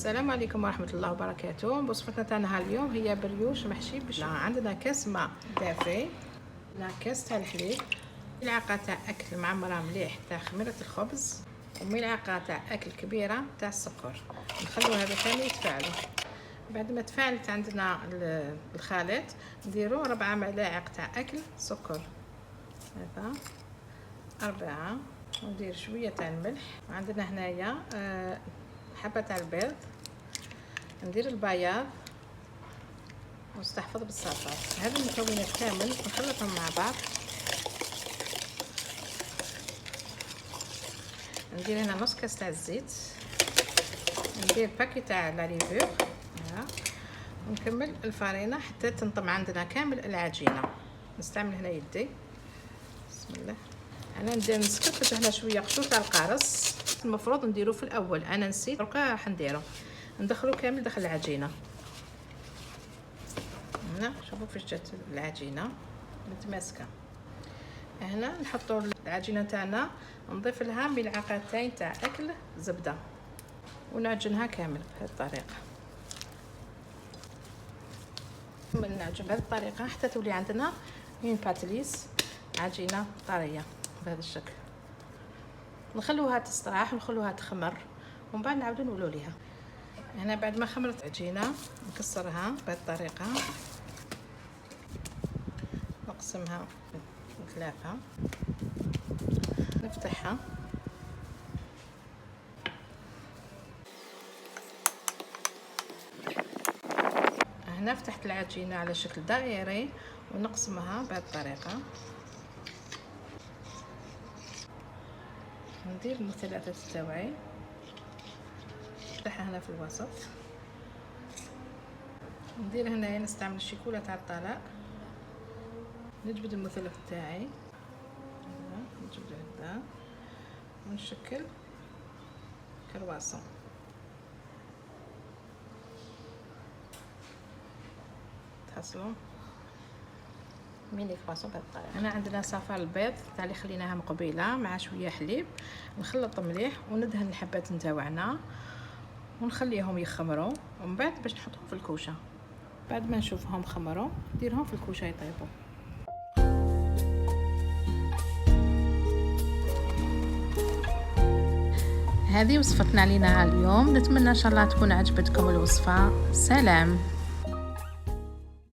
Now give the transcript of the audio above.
السلام عليكم ورحمة الله وبركاته. وصفتنا تاعنا اليوم هي بريوش محشي عندنا كاس ماء دافي، كاس تاع الحليب، ملعقة تاع أكل معمرة مليح تاع خميرة الخبز، وملعقة تاع أكل كبيرة تاع السكر. نخلو هذا ثاني يتفاعلوا. بعد ما تفاعلت عندنا الخليط نديرو 4 ملاعق تاع أكل سكر، هذا 4، وندير شوية تاع الملح. عندنا هنايا حبة تاع البيض، ندير البياض ونستحفظ بالصلصات. هذه المكونات كامل نخلطهم مع بعض. ندير هنا نص كاس تاع الزيت، ندير باكي تاع لاريفور، ونكمل الفرينه حتى تنطم عندنا كامل العجينه. نستعمل هنا يدي، بسم الله. انا ندير نسكت هنا شويه قشور تاع القرص، المفروض نديرو في الاول، انا نسيت، دركا راح نديرو ندخلو كامل داخل العجينه. هنا شوفوا كيفاش جات العجينه متماسكه. هنا نحطوا العجينه تاعنا، نضيف لها ملعقتين تاع اكل زبده ونعجنها كامل بهذه الطريقه. نعجن بهذه الطريقه حتى تولي عندنا من باتليس، عجينه طريه بهذا الشكل. نخلوها تستراح ونخلوها تخمر، ومن بعد نعاودو نولو ليها. هنا بعد ما خمرت عجينه نكسرها بهذه الطريقه، نقسمها ثلاثه، نفتحها، هنا فتحت العجينه على شكل دائري ونقسمها بهذه الطريقه. ندير المثلثات تاوعي، نفتحها هنا في الوسط، ندير هنايا نستعمل الشيكوله تاع الطلاء، نجبد المثلث تاعي، نجبده هكذا ونشكل كرواسون. تحصلوا ميني كرواسون بهذه الطريقه. هنا عندنا صفار البيض تاع اللي خليناها من قبيله مع شويه حليب، نخلط مليح وندهن الحبات نتاوعنا ونخليهم يخمروا، ومن بعد باش نحطهم في الكوشه. بعد ما نشوفهم خمروا نديرهم في الكوشه يطيبوا. هذه وصفتنا لنا اليوم، نتمنى ان شاء الله تكون عجبتكم الوصفه. سلام.